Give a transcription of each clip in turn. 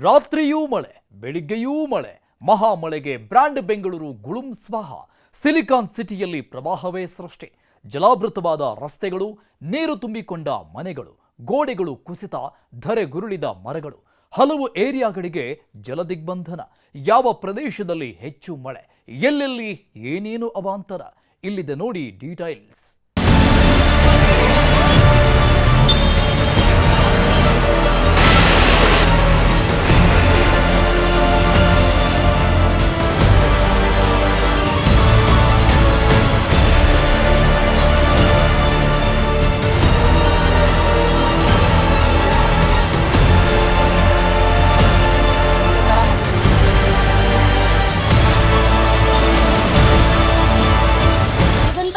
ರಾತ್ರಿಯೂ ಮಳೆ, ಬೆಳಿಗ್ಗೆಯೂ ಮಳೆ, ಮಹಾಮಳೆಗೆ ಬ್ರ್ಯಾಂಡ್ ಬೆಂಗಳೂರು ಗುಳುಂ ಸ್ವಾಹ. ಸಿಲಿಕಾನ್ ಸಿಟಿಯಲ್ಲಿ ಪ್ರವಾಹವೇ ಸೃಷ್ಟಿ. ಜಲಾವೃತವಾದ ರಸ್ತೆಗಳು, ನೀರು ತುಂಬಿಕೊಂಡ ಮನೆಗಳು, ಗೋಡೆಗಳು ಕುಸಿತ, ಧರೆಗುರುಳಿದ ಮರಗಳು. ಹಲವು ಏರಿಯಾಗಳಿಗೆ ಜಲದಿಗ್ಬಂಧನ. ಯಾವ ಪ್ರದೇಶದಲ್ಲಿ ಹೆಚ್ಚು ಮಳೆ, ಎಲ್ಲೆಲ್ಲಿ ಏನೇನು ಅವಾಂತರ, ಇಲ್ಲಿದೆ ನೋಡಿ ಡೀಟೈಲ್ಸ್.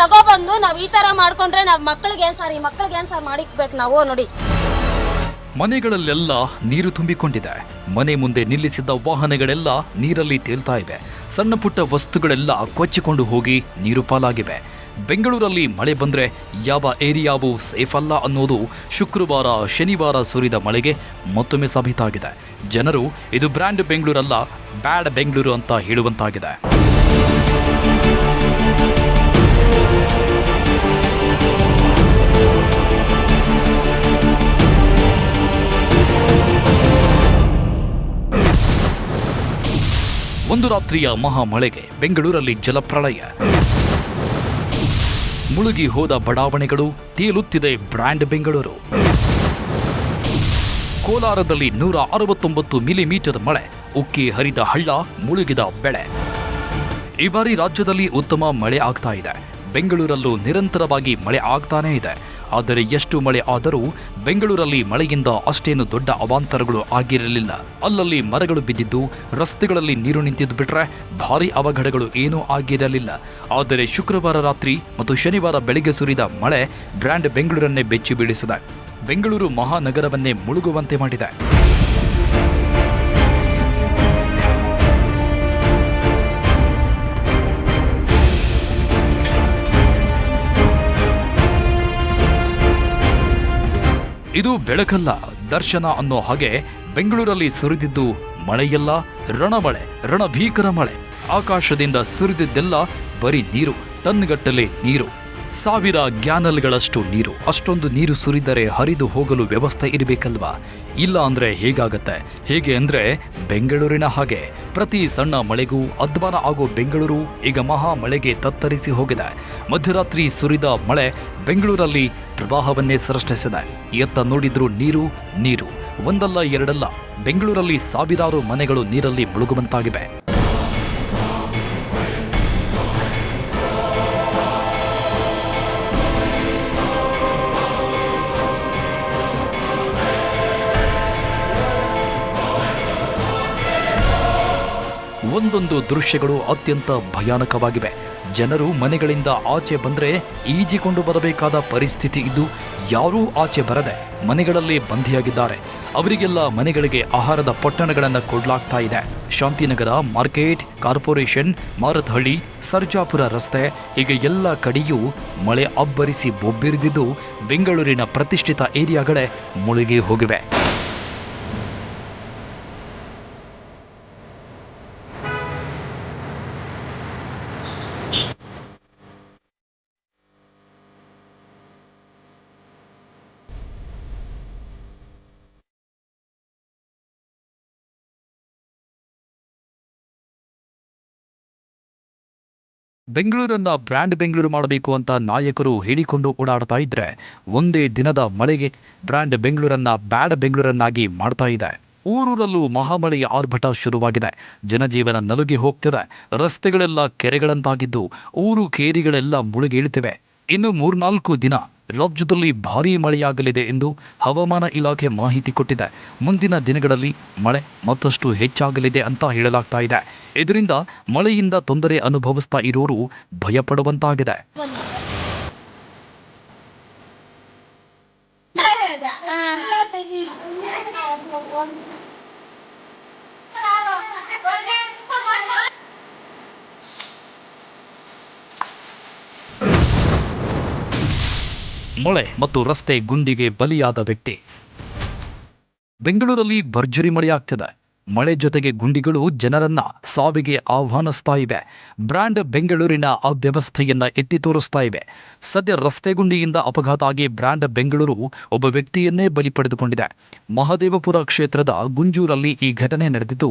ತಗೊಬಂದು ನಾವ್ ಈ ತರ ಮಾಡ್ಕೊಂಡ್ರೆ ನಾವ್ ಮಕ್ಕಳಿಗೆ ಏನ್ ಸರ್ ಮಾಡಿಕ್ಬೇಕು ನಾವು ನೋಡಿ. ಮನೆಗಳಲ್ಲೆಲ್ಲ ನೀರು ತುಂಬಿಕೊಂಡಿದೆ. ಮನೆ ಮುಂದೆ ನಿಲ್ಲಿಸಿದ್ದ ವಾಹನಗಳೆಲ್ಲ ನೀರಲ್ಲಿ ತೇಲ್ತಾ ಇವೆ. ಸಣ್ಣ ಪುಟ್ಟ ವಸ್ತುಗಳೆಲ್ಲ ಕೊಚ್ಚಿಕೊಂಡು ಹೋಗಿ ನೀರು ಪಾಲಾಗಿವೆ. ಬೆಂಗಳೂರಲ್ಲಿ ಮಳೆ ಬಂದ್ರೆ ಯಾವ ಏರಿಯಾವೂ ಸೇಫ್ ಅಲ್ಲ ಅನ್ನೋದು ಶುಕ್ರವಾರ ಶನಿವಾರ ಸುರಿದ ಮಳೆಗೆ ಮತ್ತೊಮ್ಮೆ ಸಾಬೀತಾಗಿದೆ. ಜನರು ಇದು ಬ್ರ್ಯಾಂಡ್ ಬೆಂಗಳೂರಲ್ಲ, ಬ್ಯಾಡ್ ಬೆಂಗಳೂರು ಅಂತ ಹೇಳುವಂತಾಗಿದೆ. ಒಂದು ರಾತ್ರಿಯ ಮಹಾಮಳೆಗೆ ಬೆಂಗಳೂರಲ್ಲಿ ಜಲಪ್ರಳಯ. ಮುಳುಗಿ ಹೋದ ಬಡಾವಣೆಗಳು, ತೇಲುತ್ತಿದೆ ಬ್ರ್ಯಾಂಡ್ ಬೆಂಗಳೂರು. ಕೋಲಾರದಲ್ಲಿ 169 ಮಿಲಿಮೀಟರ್ ಮಳೆ, ಉಕ್ಕಿ ಹರಿದ ಹಳ್ಳ, ಮುಳುಗಿದ ಬೆಳೆ. ಈ ಬಾರಿ ರಾಜ್ಯದಲ್ಲಿ ಉತ್ತಮ ಮಳೆ ಆಗ್ತಾ ಇದೆ. ಬೆಂಗಳೂರಲ್ಲೂ ನಿರಂತರವಾಗಿ ಮಳೆ ಆಗ್ತಾನೇ ಇದೆ. ಆದರೆ ಎಷ್ಟು ಮಳೆ ಆದರೂ ಬೆಂಗಳೂರಲ್ಲಿ ಮಳೆಯಿಂದ ಅಷ್ಟೇನು ದೊಡ್ಡ ಅವಾಂತರಗಳು ಆಗಿರಲಿಲ್ಲ. ಅಲ್ಲಲ್ಲಿ ಮರಗಳು ಬಿದ್ದಿದ್ದು, ರಸ್ತೆಗಳಲ್ಲಿ ನೀರು ನಿಂತಿದ್ದು ಬಿಟ್ರೆ ಭಾರೀ ಅವಘಡಗಳು ಏನೂ ಆಗಿರಲಿಲ್ಲ. ಆದರೆ ಶುಕ್ರವಾರ ರಾತ್ರಿ ಮತ್ತು ಶನಿವಾರ ಬೆಳಿಗ್ಗೆ ಸುರಿದ ಮಳೆ ಬ್ರ್ಯಾಂಡ್ ಬೆಂಗಳೂರನ್ನೇ ಬೆಚ್ಚಿ ಬೀಳಿಸಿದೆ. ಬೆಂಗಳೂರು ಮಹಾನಗರವನ್ನೇ ಮುಳುಗುವಂತೆ ಮಾಡಿದೆ. ಇದು ಬೆಳಕಲ್ಲ, ದರ್ಶನ ಅನ್ನೋ ಹಾಗೆ ಬೆಂಗಳೂರಲ್ಲಿ ಸುರಿದಿದ್ದು ಮಳೆಯಲ್ಲ, ರಣಮಳೆ, ರಣಭೀಕರ ಮಳೆ. ಆಕಾಶದಿಂದ ಸುರಿದಿದ್ದೆಲ್ಲ ಬರೀ ನೀರು, ಟನ್ಗಟ್ಟಲೆ ನೀರು, 1000 ಗ್ಯಾನಲ್ಗಳಷ್ಟು ನೀರು. ಅಷ್ಟೊಂದು ನೀರು ಸುರಿದರೆ ಹರಿದು ಹೋಗಲು ವ್ಯವಸ್ಥೆ ಇರಬೇಕಲ್ವಾ? ಇಲ್ಲ ಅಂದ್ರೆ ಹೇಗಾಗತ್ತೆ? ಹೇಗೆ ಅಂದ್ರೆ ಬೆಂಗಳೂರಿನ ಹಾಗೆ. ಪ್ರತಿ ಸಣ್ಣ ಮಳೆಗೂ ಅಧ್ವಾನ ಆಗೋ ಬೆಂಗಳೂರು ಈಗ ಮಹಾ ಮಳೆಗೆ ತತ್ತರಿಸಿ ಹೋಗಿದೆ. ಮಧ್ಯರಾತ್ರಿ ಸುರಿದ ಮಳೆ ಬೆಂಗಳೂರಲ್ಲಿ ಪ್ರವಾಹವನ್ನೇ ಸೃಷ್ಟಿಸಿದೆ. ಎತ್ತ ನೋಡಿದ್ರೂ ನೀರು ನೀರು. ಒಂದಲ್ಲ ಎರಡಲ್ಲ, ಬೆಂಗಳೂರಲ್ಲಿ ಸಾವಿರಾರು ಮನೆಗಳು ನೀರಲ್ಲಿ ಮುಳುಗುವಂತಾಗಿವೆ. ಒಂದೊಂದು ದೃಶ್ಯಗಳು ಅತ್ಯಂತ ಭಯಾನಕವಾಗಿವೆ. ಜನರು ಮನೆಗಳಿಂದ ಆಚೆ ಬಂದ್ರೆ ಈಜಿಕೊಂಡು ಬರಬೇಕಾದ ಪರಿಸ್ಥಿತಿ ಇದ್ದು, ಯಾರೂ ಆಚೆ ಬರದೆ ಮನೆಗಳಲ್ಲೇ ಬಂಧಿಯಾಗಿದ್ದಾರೆ. ಅವರಿಗೆಲ್ಲ ಮನೆಗಳಿಗೆ ಆಹಾರದ ಪೊಟ್ಟಣಗಳನ್ನು ಕೊಡಲಾಗ್ತಾ ಇದೆ. ಶಾಂತಿನಗರ, ಮಾರ್ಕೆಟ್, ಕಾರ್ಪೊರೇಷನ್, ಮಾರತ್ಹಳ್ಳಿ, ಸರ್ಜಾಪುರ ರಸ್ತೆ, ಹೀಗೆ ಎಲ್ಲ ಕಡೆಯೂ ಮಳೆ ಅಬ್ಬರಿಸಿ ಬೊಬ್ಬಿರಿದಿದ್ದು ಬೆಂಗಳೂರಿನ ಪ್ರತಿಷ್ಠಿತ ಏರಿಯಾಗಳೇ ಮುಳುಗಿ ಹೋಗಿವೆ. ಬೆಂಗಳೂರನ್ನ ಬ್ರ್ಯಾಂಡ್ ಬೆಂಗಳೂರು ಮಾಡಬೇಕು ಅಂತ ನಾಯಕರು ಹೇಳಿಕೊಂಡು ಓಡಾಡ್ತಾ ಇದ್ರೆ, ಒಂದೇ ದಿನದ ಮಳೆಗೆ ಬ್ರ್ಯಾಂಡ್ ಬೆಂಗಳೂರನ್ನ ಬ್ಯಾಡ್ ಬೆಂಗಳೂರನ್ನಾಗಿ ಮಾಡ್ತಾ ಇದೆ. ಊರೂರಲ್ಲೂ ಮಹಾಮಳೆಯ ಆರ್ಭಟ ಶುರುವಾಗಿದೆ. ಜನಜೀವನ ನಲುಗಿ ಹೋಗ್ತಿದೆ. ರಸ್ತೆಗಳೆಲ್ಲ ಕೆರೆಗಳಂತಾಗಿದ್ದು, ಊರು ಕೇರಿಗಳೆಲ್ಲ ಮುಳುಗೇಳುತ್ತಿವೆ. ಇನ್ನು 3-4 ದಿನ ರಾಜ್ಯದಲ್ಲಿ ಭಾರೀ ಮಳೆಯಾಗಲಿದೆ ಎಂದು ಹವಾಮಾನ ಇಲಾಖೆ ಮಾಹಿತಿ ಕೊಟ್ಟಿದೆ. ಮುಂದಿನ ದಿನಗಳಲ್ಲಿ ಮಳೆ ಮತ್ತಷ್ಟು ಹೆಚ್ಚಾಗಲಿದೆ ಅಂತ ಹೇಳಲಾಗ್ತಾ ಇದೆ. ಇದರಿಂದ ಮಳೆಯಿಂದ ತೊಂದರೆ ಅನುಭವಿಸ್ತಾ ಇರೋರು ಭಯಪಡುವಂತಾಗಿದೆ. ಮಳೆ ಮತ್ತು ರಸ್ತೆ ಗುಂಡಿಗೆ ಬಲಿಯಾದ ವ್ಯಕ್ತಿ. ಬೆಂಗಳೂರಲ್ಲಿ ಭರ್ಜರಿ ಮಳೆಯಾಗ್ತಿದೆ. ಮಳೆ ಜೊತೆಗೆ ಗುಂಡಿಗಳು ಜನರನ್ನ ಸಾವಿಗೆ ಆಹ್ವಾನಿಸ್ತಾ ಇವೆ. ಬ್ರ್ಯಾಂಡ್ ಬೆಂಗಳೂರಿನ ಅವ್ಯವಸ್ಥೆಯನ್ನ ಎತ್ತಿ ತೋರಿಸ್ತಾ ಇವೆ. ಸದ್ಯ ರಸ್ತೆ ಗುಂಡಿಯಿಂದ ಅಪಘಾತ ಆಗಿ ಬ್ರ್ಯಾಂಡ್ ಬೆಂಗಳೂರು ಒಬ್ಬ ವ್ಯಕ್ತಿಯನ್ನೇ ಬಲಿ ಪಡೆದುಕೊಂಡಿದೆ. ಮಹದೇವಪುರ ಕ್ಷೇತ್ರದ ಗುಂಜೂರಲ್ಲಿ ಈ ಘಟನೆ ನಡೆದಿದ್ದು,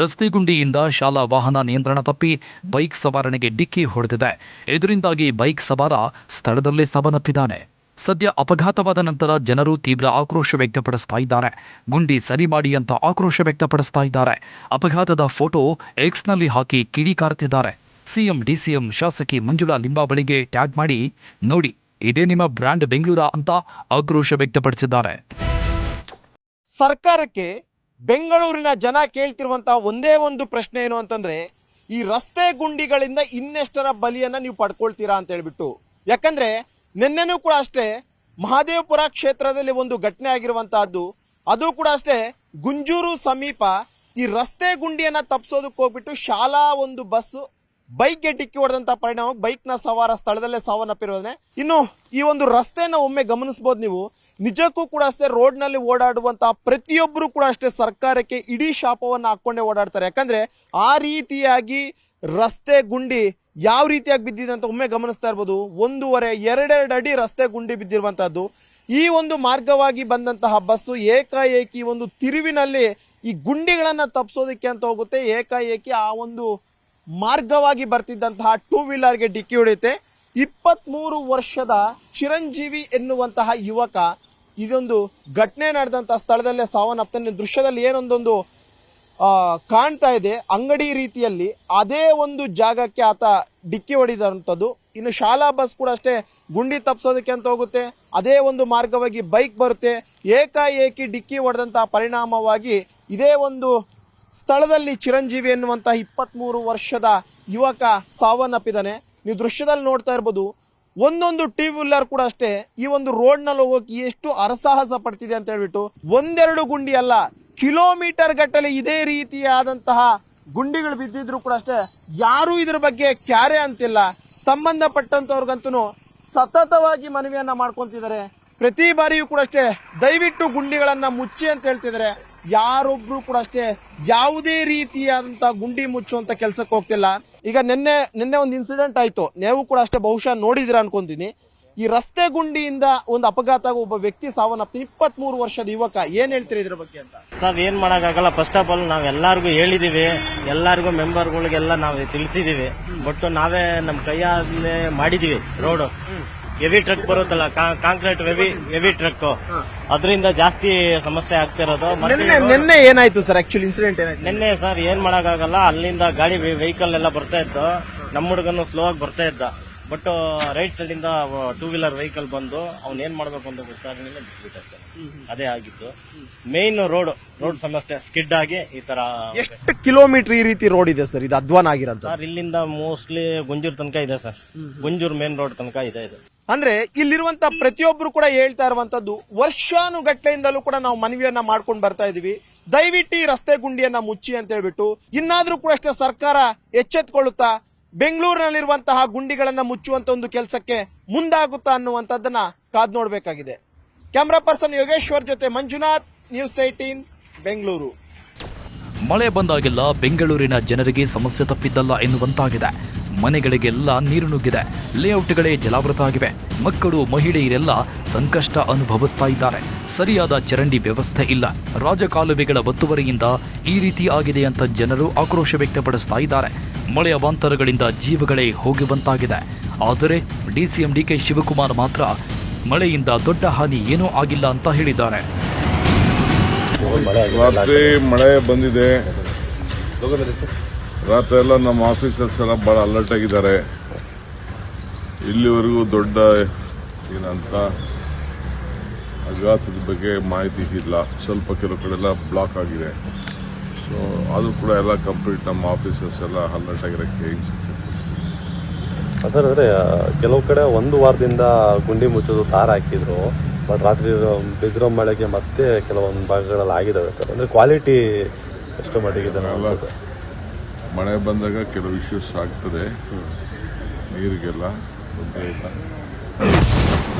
ರಸ್ತೆ ಗುಂಡಿಯಿಂದ ಶಾಲಾ ವಾಹನ ನಿಯಂತ್ರಣ ತಪ್ಪಿ ಬೈಕ್ ಸವಾರನಿಗೆ ಡಿಕ್ಕಿ ಹೊಡೆದಿದೆ. ಇದರಿಂದಾಗಿ ಬೈಕ್ ಸವಾರ ಸ್ಥಳದಲ್ಲೇ ಸಾವನ್ನಪ್ಪಿದ್ದಾನೆ. ಸದ್ಯ ಅಪಘಾತವಾದ ನಂತರ ಜನರು ತೀವ್ರ ಆಕ್ರೋಶ ವ್ಯಕ್ತಪಡಿಸ್ತಾ ಇದ್ದಾರೆ. ಗುಂಡಿ ಸರಿ ಮಾಡಿ ಅಂತ ಆಕ್ರೋಶ ವ್ಯಕ್ತಪಡಿಸ್ತಾ ಇದ್ದಾರೆ. ಅಪಘಾತದ ಫೋಟೋ ಎಕ್ಸ್ನಲ್ಲಿ ಹಾಕಿ ಕಿಡಿಕಾರುತ್ತಿದ್ದಾರೆ. ಸಿಎಂ ಡಿಸಿಎಂ ಶಾಸಕಿ ಮಂಜುಳಾ ಲಿಂಬಾವಳಿಗೆ ಟ್ಯಾಗ್ ಮಾಡಿ, ನೋಡಿ ಇದೇ ನಿಮ್ಮ ಬ್ರ್ಯಾಂಡ್ ಬೆಂಗಳೂರ ಅಂತ ಆಕ್ರೋಶ ವ್ಯಕ್ತಪಡಿಸಿದ್ದಾರೆ. ಸರ್ಕಾರಕ್ಕೆ ಬೆಂಗಳೂರಿನ ಜನ ಕೇಳ್ತಿರುವಂತಹ ಒಂದೇ ಒಂದು ಪ್ರಶ್ನೆ ಏನು ಅಂತಂದ್ರೆ, ಈ ರಸ್ತೆ ಗುಂಡಿಗಳಿಂದ ಇನ್ನೆಷ್ಟರ ಬಲಿಯನ್ನ ನೀವು ಪಡ್ಕೊಳ್ತೀರಾ ಅಂತ ಹೇಳ್ಬಿಟ್ಟು. ಯಾಕಂದ್ರೆ ನಿನ್ನೆನೂ ಕೂಡ ಅಷ್ಟೇ ಮಹದೇವಪುರ ಕ್ಷೇತ್ರದಲ್ಲಿ ಒಂದು ಘಟನೆ ಆಗಿರುವಂತಹದ್ದು. ಅದು ಕೂಡ ಅಷ್ಟೇ ಗುಂಜೂರು ಸಮೀಪ ಈ ರಸ್ತೆ ಗುಂಡಿಯನ್ನ ತಪ್ಪಿಸೋದಕ್ಕೆ ಹೋಗ್ಬಿಟ್ಟು ಶಾಲಾ ಒಂದು ಬಸ್ ಬೈಕ್ಗೆ ಡಿಕ್ಕಿ ಹೊಡೆದಂತ ಪರಿಣಾಮ ಬೈಕ್ನ ಸವಾರ ಸ್ಥಳದಲ್ಲೇ ಸಾವನ್ನಪ್ಪಿರೋದನ್ನೇ. ಇನ್ನು ಈ ಒಂದು ರಸ್ತೆನ ಒಮ್ಮೆ ಗಮನಿಸಬಹುದು ನೀವು. ನಿಜಕ್ಕೂ ಕೂಡ ಅಷ್ಟೇ ರೋಡ್ನಲ್ಲಿ ಓಡಾಡುವಂತಹ ಪ್ರತಿಯೊಬ್ಬರು ಕೂಡ ಅಷ್ಟೇ ಸರ್ಕಾರಕ್ಕೆ ಇಡೀ ಶಾಪವನ್ನು ಹಾಕೊಂಡೇ ಓಡಾಡ್ತಾರೆ. ಯಾಕಂದ್ರೆ ಆ ರೀತಿಯಾಗಿ ರಸ್ತೆ ಗುಂಡಿ ಯಾವ ರೀತಿಯಾಗಿ ಬಿದ್ದಿದೆ ಅಂತ ಒಮ್ಮೆ ಗಮನಿಸ್ತಾ ಇರ್ಬೋದು. 1.5-2 ಅಡಿ ರಸ್ತೆ ಗುಂಡಿ ಬಿದ್ದಿರುವಂತಹದ್ದು. ಈ ಒಂದು ಮಾರ್ಗವಾಗಿ ಬಂದಂತಹ ಬಸ್ಸು ಏಕಾಏಕಿ ಒಂದು ತಿರುವಿನಲ್ಲಿ ಈ ಗುಂಡಿಗಳನ್ನ ತಪ್ಪಿಸೋದಕ್ಕೆ ಅಂತ ಹೋಗುತ್ತೆ. ಏಕಾಏಕಿ ಆ ಒಂದು ಮಾರ್ಗವಾಗಿ ಬರ್ತಿದ್ದಂತಹ 2 ವೀಲರ್ಗೆ ಡಿಕ್ಕಿ ಹೊಡೆಯುತ್ತೆ. 23 ವರ್ಷದ ಚಿರಂಜೀವಿ ಎನ್ನುವಂತಹ ಯುವಕ ಇದೊಂದು ಘಟನೆ ನಡೆದಂತಹ ಸ್ಥಳದಲ್ಲೇ ಸಾವನ್ನಪ್ತಾನೆ. ದೃಶ್ಯದಲ್ಲಿ ಏನೊಂದೊಂದು ಕಾಣ್ತಾ ಇದೆ, ಅಂಗಡಿ ರೀತಿಯಲ್ಲಿ ಅದೇ ಒಂದು ಜಾಗಕ್ಕೆ ಆತ ಡಿಕ್ಕಿ ಹೊಡಿದಂಥದ್ದು. ಇನ್ನು ಶಾಲಾ ಬಸ್ ಕೂಡ ಅಷ್ಟೇ ಗುಂಡಿ ತಪ್ಪಿಸೋದಕ್ಕೆ ಅಂತ ಹೋಗುತ್ತೆ. ಅದೇ ಒಂದು ಮಾರ್ಗವಾಗಿ ಬೈಕ್ ಬರುತ್ತೆ. ಏಕಾಏಕಿ ಡಿಕ್ಕಿ ಹೊಡೆದಂತಹ ಪರಿಣಾಮವಾಗಿ ಇದೇ ಒಂದು ಸ್ಥಳದಲ್ಲಿ ಚಿರಂಜೀವಿ ಎನ್ನುವಂತಹ 23 ವರ್ಷದ ಯುವಕ ಸಾವನ್ನಪ್ಪಿದ್ದಾನೆ. ನೀವು ದೃಶ್ಯದಲ್ಲಿ ನೋಡ್ತಾ ಇರ್ಬೋದು. ಒಂದೊಂದು 2 ವೀಲರ್ ಕೂಡ ಅಷ್ಟೇ ಈ ಒಂದು ರೋಡ್ ನಲ್ಲಿ ಹೋಗೋಕೆ ಎಷ್ಟು ಅರಸಾಹಸ ಪಡ್ತಿದೆ ಅಂತ ಹೇಳ್ಬಿಟ್ಟು. 1-2 ಗುಂಡಿ ಅಲ್ಲ, ಕಿಲೋಮೀಟರ್ ಗಟ್ಟಲೆ ಇದೇ ರೀತಿಯಾದಂತಹ ಗುಂಡಿಗಳು ಬಿದ್ದಿದ್ರು ಕೂಡ ಅಷ್ಟೇ ಯಾರು ಇದ್ರ ಬಗ್ಗೆ ಕ್ಯಾರೆ ಅಂತಿಲ್ಲ. ಸಂಬಂಧಪಟ್ಟಂತವ್ರಿಗಂತೂ ಸತತವಾಗಿ ಮನವಿಯನ್ನ ಮಾಡ್ಕೊಂತಿದ್ದಾರೆ. ಪ್ರತಿ ಬಾರಿಯೂ ಕೂಡ ಅಷ್ಟೇ ದಯವಿಟ್ಟು ಗುಂಡಿಗಳನ್ನ ಮುಚ್ಚಿ ಅಂತ ಹೇಳ್ತಿದ್ದಾರೆ. ಯಾರೊಬ್ರು ಕೂಡ ಅಷ್ಟೇ ಯಾವುದೇ ರೀತಿಯಾದಂತಹ ಗುಂಡಿ ಮುಚ್ಚುವಂತ ಕೆಲಸಕ್ಕೆ ಹೋಗ್ತಿಲ್ಲ. ಈಗ ನಿನ್ನೆ ಒಂದು ಇನ್ಸಿಡೆಂಟ್ ಆಯ್ತು, ನೀವು ಕೂಡ ಅಷ್ಟೇ ಬಹುಶಃ ನೋಡಿದಿರ ಅನ್ಕೊಂತೀನಿ. ಈ ರಸ್ತೆ ಗುಂಡಿಯಿಂದ ಒಂದು ಅಪಘಾತ ಆಗಿ ಒಬ್ಬ ವ್ಯಕ್ತಿ ಸಾವನ್ನಪ್ಪ. 23 ವರ್ಷದ ಯುವಕ. ಏನ್ ಹೇಳ್ತೀರಿ ಇದ್ರ ಬಗ್ಗೆ ಅಂತ? ಸರ್ ಏನ್ ಮಾಡಕ್ಕಾಗಲ್ಲ. ಫಸ್ಟ್ ಆಫ್ ಆಲ್ ನಾವ್ ಎಲ್ಲಾರ್ಗು ಹೇಳಿದೀವಿ, ಎಲ್ಲಾರ್ಗು ಮೆಂಬರ್ಗಳಿಗೆಲ್ಲ ನಾವು ತಿಳಿಸಿದೀವಿ. ಬಟ್ ನಾವೇ ನಮ್ ಕೈಯಾಗ್ಲೇ ಮಾಡಿದೀವಿ. ರೋಡ್ ಹೆವಿ ಟ್ರಕ್ ಬರುತ್ತಲ್ಲ, ಕಾಂಕ್ರೀಟ್ ಹೆವಿ ಟ್ರಕ್, ಅದರಿಂದ ಜಾಸ್ತಿ ಸಮಸ್ಯೆ ಆಗ್ತಿರೋದು. ನಿನ್ನೆ ಏನಾಯ್ತು ಸರ್? ಆಕ್ಚುಲಿ ಇನ್ಸಿಡೆಂಟ್ ಏನಾಯ್ತು ನಿನ್ನೆ? ಸರ್ ಏನ್ ಮಾಡಕ್ಕಾಗಲ್ಲ, ಅಲ್ಲಿಂದ ಗಾಡಿ ವೆಹಿಕಲ್ ಎಲ್ಲ ಬರ್ತಾ ಇತ್ತು. ನಮ್ಮ ಹುಡುಗನು ಸ್ಲೋ ಆಗಿ ಬರ್ತಾ ಇದ್ದ. ಬಟ್ ರೈಟ್ ಸೈಡ್ ಇಂದ 2 ವೀಲರ್ ವೆಹಿಕಲ್ ಬಂದು ಅವ್ನ್ ಏನ್ ಮಾಡ್ಬೇಕು ಅಂತ ಗೊತ್ತಾಗಲಿಲ್ಲ, ಬಿಟ್ಬಿಟ್ಟ ಸರ್. ಅದೇ ಆಗಿತ್ತು ಮೇನ್ ರೋಡ್ ಸಮಸ್ಯೆ. ಸ್ಕಿಡ್ ಆಗಿ ಈ ತರ. ಎಷ್ಟು ಕಿಲೋಮೀಟರ್ ಈ ರೀತಿ ರೋಡ್ ಇದೆ ಸರ್ ಇದು ಅಧ್ವಾನ ಆಗಿರೋದು? ಸರ್ ಇಲ್ಲಿಂದ ಮೋಸ್ಟ್ಲಿ ಗುಂಜೂರ್ ತನಕ ಇದೆ ಸರ್. ಗುಂಜೂರ್ ಮೇನ್ ರೋಡ್ ತನಕ ಇದೆ ಇದು. ಅಂದ್ರೆ ಇಲ್ಲಿರುವಂತ ಪ್ರತಿಯೊಬ್ರು ಕೂಡ ಹೇಳ್ತಾ ಇರುವಂತದ್ದು, ವರ್ಷಾನುಗಟ್ಲೆಯಿಂದಲೂ ಕೂಡ ನಾವು ಮನವಿಯನ್ನ ಮಾಡ್ಕೊಂಡು ಬರ್ತಾ ಇದೀವಿ, ದಯವಿಟ್ಟು ಈ ರಸ್ತೆ ಗುಂಡಿಯನ್ನ ಮುಚ್ಚಿ ಅಂತ ಹೇಳ್ಬಿಟ್ಟು. ಇನ್ನಾದ್ರೂ ಕೂಡ ಅಷ್ಟೇ ಸರ್ಕಾರ ಎಚ್ಚೆತ್ಕೊಳ್ಳುತ್ತಾ ಬೆಂಗಳೂರಿನಲ್ಲಿರುವಂತಹ ಗುಂಡಿಗಳನ್ನ ಮುಚ್ಚುವಂತ ಒಂದು ಕೆಲಸಕ್ಕೆ ಮುಂದಾಗುತ್ತಾ ಅನ್ನುವಂಥದ್ದನ್ನ ಕಾದ್ ನೋಡ್ಬೇಕಾಗಿದೆ. ಕ್ಯಾಮರಾ ಪರ್ಸನ್ ಯೋಗೇಶ್ವರ್ ಜೊತೆ ಮಂಜುನಾಥ್, ನ್ಯೂಸ್ 18 ಬೆಂಗಳೂರು. ಮಳೆ ಬಂದಾಗೆಲ್ಲ ಬೆಂಗಳೂರಿನ ಜನರಿಗೆ ಸಮಸ್ಯೆ ತಪ್ಪಿದ್ದಲ್ಲ ಎನ್ನುವಂತಾಗಿದೆ. ಮನೆಗಳಿಗೆಲ್ಲ ನೀರು ನುಗ್ಗಿದೆ, ಲೇಔಟ್ಗಳೇ ಜಲಾವೃತ ಆಗಿವೆ. ಮಕ್ಕಳು ಮಹಿಳೆಯರೆಲ್ಲ ಸಂಕಷ್ಟ ಅನುಭವಿಸ್ತಾ ಇದ್ದಾರೆ. ಸರಿಯಾದ ಚರಂಡಿ ವ್ಯವಸ್ಥೆ ಇಲ್ಲ. ರಾಜಕಾಲುವೆಗಳ ಒತ್ತುವರಿಯಿಂದ ಈ ರೀತಿ ಆಗಿದೆ ಅಂತ ಜನರು ಆಕ್ರೋಶ ವ್ಯಕ್ತಪಡಿಸ್ತಾ ಇದ್ದಾರೆ. ಮಳೆಯ ಅವಾಂತರಗಳಿಂದ ಜೀವಗಳೇ ಹೋಗುವಂತಾಗಿದೆ. ಆದರೆ ಡಿಸಿಎಂ ಡಿಕೆ ಶಿವಕುಮಾರ್ ಮಾತ್ರ ಮಳೆಯಿಂದ ದೊಡ್ಡ ಹಾನಿ ಏನೂ ಆಗಿಲ್ಲ ಅಂತ ಹೇಳಿದ್ದಾರೆ. ರಾತ್ರಿ ಮಳೆ ಬಂದಿದೆ. ರಾತ್ರಿ ಎಲ್ಲ ನಮ್ಮ ಆಫೀಸರ್ಸ್ ಎಲ್ಲ ಬಹಳ ಅಲರ್ಟ್ ಆಗಿದ್ದಾರೆ. ಇಲ್ಲಿವರೆಗೂ ದೊಡ್ಡ ಏನಂತ ಅಘಾತದ ಬಗ್ಗೆ ಮಾಹಿತಿ ಇಲ್ಲ. ಸ್ವಲ್ಪ ಕೆಲವು ಕಡೆ ಎಲ್ಲ ಬ್ಲಾಕ್ ಆಗಿದೆ. ಸೊ ಅದು ಕೂಡ ಎಲ್ಲ ಕಂಪ್ಲೀಟ್ ನಮ್ಮ ಆಫೀಸರ್ಸ್ ಎಲ್ಲ ಅಲರ್ಟ್ ಆಗಿರೋಕ್ಕೆ ಸರ್. ಅಂದರೆ ಕೆಲವು ಕಡೆ 1 ವಾರದಿಂದ ಗುಂಡಿ ಮುಚ್ಚೋದು ತಾರ ಹಾಕಿದ್ರು. ಬಟ್ ರಾತ್ರಿ ಬಿದ್ದಿರೋ ಮಳೆಗೆ ಮತ್ತೆ ಕೆಲವೊಂದು ಭಾಗಗಳಲ್ಲಿ ಆಗಿದ್ದಾವೆ ಸರ್. ಅಂದರೆ ಕ್ವಾಲಿಟಿ ಎಷ್ಟು ಮಟ್ಟಿಗಿದೆ? ಮಳೆ ಬಂದಾಗ ಕೆಲವು ಇಶ್ಯೂಸ್ ಆಗ್ತದೆ, ನೀರಿಗೆಲ್ಲ ತೊಂದರೆ ಇಲ್ಲ.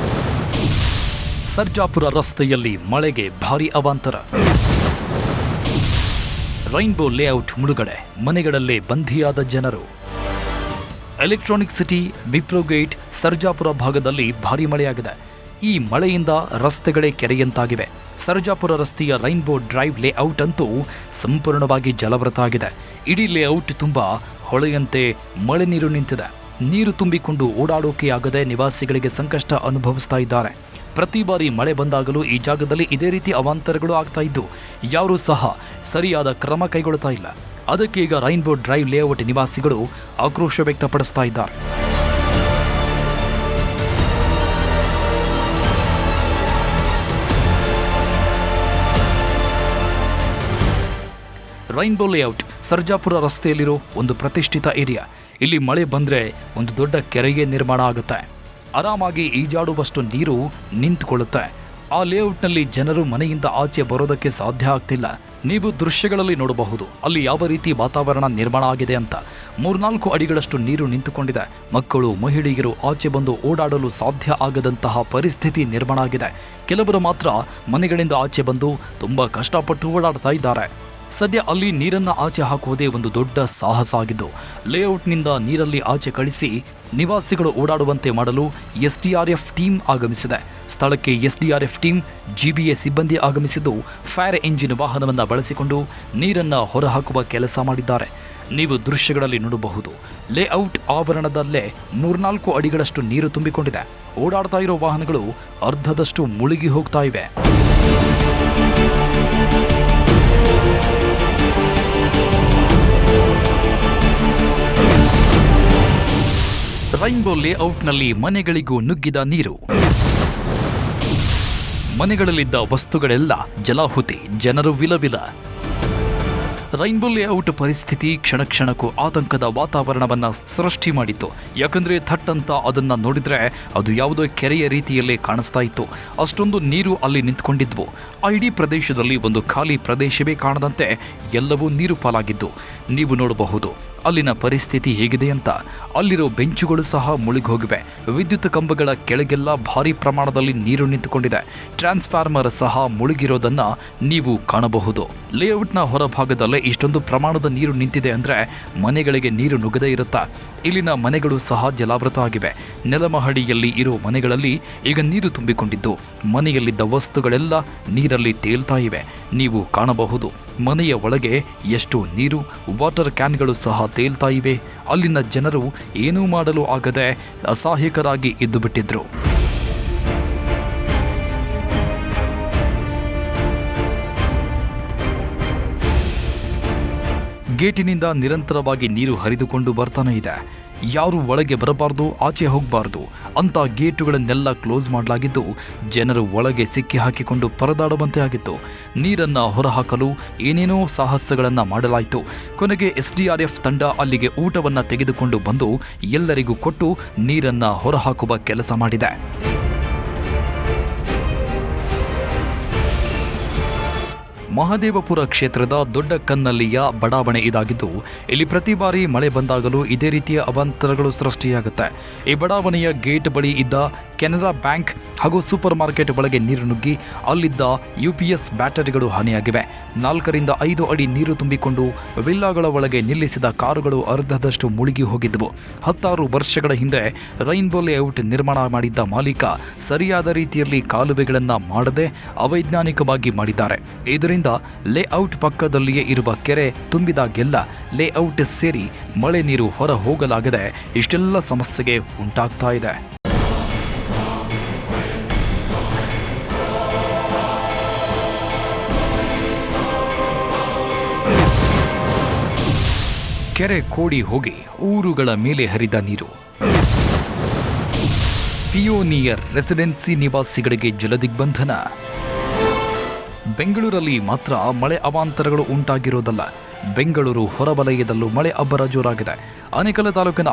ಸರ್ಜಾಪುರ ರಸ್ತೆಯಲ್ಲಿ ಮಳೆಗೆ ಭಾರಿ ಅವಾಂತರ. ರೈನ್ಬೋ ಲೇಔಟ್ ಮುಳುಗಡೆ, ಮನೆಗಳಲ್ಲೇ ಬಂಧಿಯಾದ ಜನರು. ಎಲೆಕ್ಟ್ರಾನಿಕ್ ಸಿಟಿ, ವಿಪ್ರೋ ಗೇಟ್, ಸರ್ಜಾಪುರ ಭಾಗದಲ್ಲಿ ಭಾರೀ ಮಳೆಯಾಗಿದೆ. ಈ ಮಳೆಯಿಂದ ರಸ್ತೆಗಳೇ ಕೆರೆಯಂತಾಗಿವೆ. ಸರ್ಜಾಪುರ ರಸ್ತೆಯ ರೈನ್ಬೋ ಡ್ರೈವ್ ಲೇಔಟ್ ಅಂತೂ ಸಂಪೂರ್ಣವಾಗಿ ಜಲವೃತ ಆಗಿದೆ. ಇಡೀ ಲೇಔಟ್ ತುಂಬ ಹೊಳೆಯಂತೆ ಮಳೆ ನೀರು ನಿಂತಿದೆ. ನೀರು ತುಂಬಿಕೊಂಡು ಓಡಾಡೋಕೆ ಆಗದೆ ನಿವಾಸಿಗಳಿಗೆ ಸಂಕಷ್ಟ ಅನುಭವಿಸ್ತಾ ಇದ್ದಾರೆ. ಪ್ರತಿ ಬಾರಿ ಮಳೆ ಬಂದಾಗಲೂ ಈ ಜಾಗದಲ್ಲಿ ಇದೇ ರೀತಿ ಅವಾಂತರಗಳು ಆಗ್ತಾ ಇದ್ದು ಯಾರೂ ಸಹ ಸರಿಯಾದ ಕ್ರಮ ಕೈಗೊಳ್ಳುತ್ತಾ ಇಲ್ಲ. ಅದಕ್ಕೆ ಈಗ ರೈನ್ಬೋ ಡ್ರೈವ್ ಲೇಔಟ್ ನಿವಾಸಿಗಳು ಆಕ್ರೋಶ ವ್ಯಕ್ತಪಡಿಸ್ತಾ ಇದ್ದಾರೆ. ರೈನ್ಬೋ ಲೇಔಟ್ ಸರ್ಜಾಪುರ ರಸ್ತೆಯಲ್ಲಿರೋ ಒಂದು ಪ್ರತಿಷ್ಠಿತ ಏರಿಯಾ. ಇಲ್ಲಿ ಮಳೆ ಬಂದರೆ ಒಂದು ದೊಡ್ಡ ಕೆರೆಗೆ ನಿರ್ಮಾಣ ಆಗುತ್ತೆ. ಆರಾಮಾಗಿ ಈಜಾಡುವಷ್ಟು ನೀರು ನಿಂತುಕೊಳ್ಳುತ್ತೆ. ಆ ಲೇಔಟ್ನಲ್ಲಿ ಜನರು ಮನೆಯಿಂದ ಆಚೆ ಬರೋದಕ್ಕೆ ಸಾಧ್ಯ ಆಗ್ತಿಲ್ಲ. ನೀವು ದೃಶ್ಯಗಳಲ್ಲಿ ನೋಡಬಹುದು ಅಲ್ಲಿ ಯಾವ ರೀತಿ ವಾತಾವರಣ ನಿರ್ಮಾಣ ಆಗಿದೆ ಅಂತ. 3-4 ಅಡಿಗಳಷ್ಟು ನೀರು ನಿಂತುಕೊಂಡಿದೆ. ಮಕ್ಕಳು, ಮಹಿಳೆಯರು ಆಚೆ ಬಂದು ಓಡಾಡಲು ಸಾಧ್ಯ ಆಗದಂತಹ ಪರಿಸ್ಥಿತಿ ನಿರ್ಮಾಣ ಆಗಿದೆ. ಕೆಲವರು ಮಾತ್ರ ಮನೆಗಳಿಂದ ಆಚೆ ಬಂದು ತುಂಬ ಕಷ್ಟಪಟ್ಟು ಓಡಾಡ್ತಾ ಇದ್ದಾರೆ. ಸದ್ಯ ಅಲ್ಲಿ ನೀರನ್ನು ಆಚೆ ಹಾಕುವುದೇ ಒಂದು ದೊಡ್ಡ ಸಾಹಸ ಆಗಿದ್ದು, ಲೇಔಟ್ನಿಂದ ನೀರಲ್ಲಿ ಆಚೆ ಕಳಿಸಿ ನಿವಾಸಿಗಳು ಓಡಾಡುವಂತೆ ಮಾಡಲು ಎಸ್ಡಿಆರ್ಎಫ್ ಟೀಮ್ ಆಗಮಿಸಿದೆ. ಸ್ಥಳಕ್ಕೆ ಎಸ್ಡಿಆರ್ಎಫ್ ಟೀಮ್, ಜಿಬಿಎ ಸಿಬ್ಬಂದಿ ಆಗಮಿಸಿದ್ದು ಫೈರ್ ಎಂಜಿನ್ ವಾಹನವನ್ನು ಬಳಸಿಕೊಂಡು ನೀರನ್ನು ಹೊರಹಾಕುವ ಕೆಲಸ ಮಾಡಿದ್ದಾರೆ. ನೀವು ದೃಶ್ಯಗಳಲ್ಲಿ ನೋಡಬಹುದು, ಲೇಔಟ್ ಆವರಣದಲ್ಲೇ 3-4 ಅಡಿಗಳಷ್ಟು ನೀರು ತುಂಬಿಕೊಂಡಿದೆ. ಓಡಾಡ್ತಾ ಇರೋ ವಾಹನಗಳು ಅರ್ಧದಷ್ಟು ಮುಳುಗಿ ಹೋಗ್ತಾ ಇವೆ. ರೈನ್ಬೋ ಲೇಔಟ್ನಲ್ಲಿ ಮನೆಗಳಿಗೂ ನುಗ್ಗಿದ ನೀರು. ಮನೆಗಳಲ್ಲಿದ್ದ ವಸ್ತುಗಳೆಲ್ಲ ಜಲಾಹುತಿ, ಜನರು ವಿಲವಿಲ. ರೈನ್ಬೋ ಲೇಔಟ್ ಪರಿಸ್ಥಿತಿ ಕ್ಷಣ ಕ್ಷಣಕ್ಕೂ ಆತಂಕದ ವಾತಾವರಣವನ್ನು ಸೃಷ್ಟಿ ಮಾಡಿತ್ತು. ಯಾಕಂದರೆ ಥಟ್ ಅಂತ ಅದನ್ನು ನೋಡಿದರೆ ಅದು ಯಾವುದೋ ಕೆರೆಯ ರೀತಿಯಲ್ಲೇ ಕಾಣಿಸ್ತಾ ಇತ್ತು. ಅಷ್ಟೊಂದು ನೀರು ಅಲ್ಲಿ ನಿಂತ್ಕೊಂಡಿದ್ವು. ಆ ಇಡೀ ಪ್ರದೇಶದಲ್ಲಿ ಒಂದು ಖಾಲಿ ಪ್ರದೇಶವೇ ಕಾಣದಂತೆ ಎಲ್ಲವೂ ನೀರು ಪಾಲಾಗಿದ್ದು ನೀವು ನೋಡಬಹುದು ಅಲ್ಲಿನ ಪರಿಸ್ಥಿತಿ ಹೇಗಿದೆ ಅಂತ. ಅಲ್ಲಿರೋ ಬೆಂಚುಗಳು ಸಹ ಮುಳುಗಿ ಹೋಗಿವೆ. ವಿದ್ಯುತ್ ಕಂಬಗಳ ಕೆಳಗೆಲ್ಲ ಭಾರೀ ಪ್ರಮಾಣದಲ್ಲಿ ನೀರು ನಿಂತುಕೊಂಡಿದೆ. ಟ್ರಾನ್ಸ್ಫಾರ್ಮರ್ ಸಹ ಮುಳುಗಿರೋದನ್ನ ನೀವು ಕಾಣಬಹುದು. ಲೇಔಟ್ನ ಹೊರಭಾಗದಲ್ಲೇ ಇಷ್ಟೊಂದು ಪ್ರಮಾಣದ ನೀರು ನಿಂತಿದೆ ಅಂದರೆ ಮನೆಗಳಿಗೆ ನೀರು ನುಗ್ಗದೇ ಇರುತ್ತಾ? ಇಲ್ಲಿನ ಮನೆಗಳು ಸಹ ಜಲಾವೃತ ಆಗಿವೆ. ನೆಲಮಹಡಿಯಲ್ಲಿ ಇರೋ ಮನೆಗಳಲ್ಲಿ ಈಗ ನೀರು ತುಂಬಿಕೊಂಡಿದ್ದು ಮನೆಯಲ್ಲಿದ್ದ ವಸ್ತುಗಳೆಲ್ಲ ನೀರಲ್ಲಿ ತೇಲ್ತಾ ಇವೆ. ನೀವು ಕಾಣಬಹುದು ಮನೆಯ ಒಳಗೆ ಎಷ್ಟು ನೀರು, ವಾಟರ್ ಕ್ಯಾನ್ಗಳು ಸಹ ತೇಲ್ತಾ ಇವೆ. ಅಲ್ಲಿನ ಜನರು ಏನೂ ಮಾಡಲು ಆಗದೆ ಅಸಹಾಯಕರಾಗಿ ಇದ್ದು ಬಿಟ್ಟಿದ್ರು. ಗೇಟಿನಿಂದ ನಿರಂತರವಾಗಿ ನೀರು ಹರಿದುಕೊಂಡು ಬರ್ತಾನೆ ಇದೆ. ಯಾರು ಒಳಗೆ ಬರಬಾರ್ದು, ಆಚೆ ಹೋಗಬಾರ್ದು ಅಂತ ಗೇಟುಗಳನ್ನೆಲ್ಲ ಕ್ಲೋಸ್ ಮಾಡಲಾಗಿದ್ದು ಜನರು ಒಳಗೆ ಸಿಕ್ಕಿ ಹಾಕಿಕೊಂಡು ಪರದಾಡುವಂತೆ ಆಗಿತ್ತು. ನೀರನ್ನು ಹೊರಹಾಕಲು ಏನೇನೋ ಸಾಹಸಗಳನ್ನು ಮಾಡಲಾಯಿತು. ಕೊನೆಗೆ ಎಸ್ಡಿಆರ್ಎಫ್ ತಂಡ ಅಲ್ಲಿಗೆ ಊಟವನ್ನು ತೆಗೆದುಕೊಂಡು ಬಂದು ಎಲ್ಲರಿಗೂ ಕೊಟ್ಟು ನೀರನ್ನು ಹೊರಹಾಕುವ ಕೆಲಸ ಮಾಡಿದೆ. ಮಹದೇವಪುರ ಕ್ಷೇತ್ರದ ದೊಡ್ಡ ಕನ್ನಲ್ಲಿಯ ಬಡಾವಣೆ ಇದಾಗಿದ್ದು ಇಲ್ಲಿ ಪ್ರತಿ ಬಾರಿ ಮಳೆ ಬಂದಾಗಲೂ ಇದೇ ರೀತಿಯ ಅವಾಂತರಗಳು ಸೃಷ್ಟಿಯಾಗುತ್ತೆ. ಈ ಬಡಾವಣೆಯ ಗೇಟ್ ಬಳಿ ಇದ್ದ ಕೆನರಾ ಬ್ಯಾಂಕ್ ಹಾಗೂ ಸೂಪರ್ ಮಾರ್ಕೆಟ್ ಒಳಗೆ ನೀರು ನುಗ್ಗಿ ಅಲ್ಲಿದ್ದ UPS ಬ್ಯಾಟರಿಗಳು ಹಾನಿಯಾಗಿವೆ. 4-5 ಅಡಿ ನೀರು ತುಂಬಿಕೊಂಡು ವಿಲ್ಲಾಗಳ ಒಳಗೆ ನಿಲ್ಲಿಸಿದ ಕಾರುಗಳು ಅರ್ಧದಷ್ಟು ಮುಳುಗಿ ಹೋಗಿದ್ದವು. 10 ವರ್ಷಗಳ ಹಿಂದೆ ರೈನ್ಬೋ ಲೇಔಟ್ ನಿರ್ಮಾಣ ಮಾಡಿದ್ದ ಮಾಲೀಕ ಸರಿಯಾದ ರೀತಿಯಲ್ಲಿ ಕಾಲುವೆಗಳನ್ನು ಮಾಡದೆ ಅವೈಜ್ಞಾನಿಕವಾಗಿ ಮಾಡಿದ್ದಾರೆ. ಇದರಿಂದ ಲೇಔಟ್ ಪಕ್ಕದಲ್ಲಿಯೇ ಇರುವ ಕೆರೆ ತುಂಬಿದಾಗೆಲ್ಲ ಲೇಔಟ್ ಸೇರಿ ಮಳೆ ನೀರು ಹೊರ ಹೋಗಲಾಗದೆ ಇಷ್ಟೆಲ್ಲ ಸಮಸ್ಯೆಗೆ ಉಂಟಾಗ್ತಾ ಇದೆ. ಕೆರೆ ಕೋಡಿ ಹೋಗಿ ಊರುಗಳ ಮೇಲೆ ಹರಿದ ನೀರು. ಪಿಯೋನಿಯರ್ ರೆಸಿಡೆನ್ಸಿ ನಿವಾಸಿಗಳಿಗೆ ಜಲದಿಗ್ಬಂಧನ. ಬೆಂಗಳೂರಲ್ಲಿ ಮಾತ್ರ ಮಳೆ ಅವಾಂತರಗಳು ಉಂಟಾಗಿರೋದಲ್ಲ, ಬೆಂಗಳೂರು ಹೊರವಲಯದಲ್ಲೂ ಮಳೆ ಅಬ್ಬರ ಜೋರಾಗಿದೆ. ಆನೇಕಲ್ ತಾಲೂಕಿನ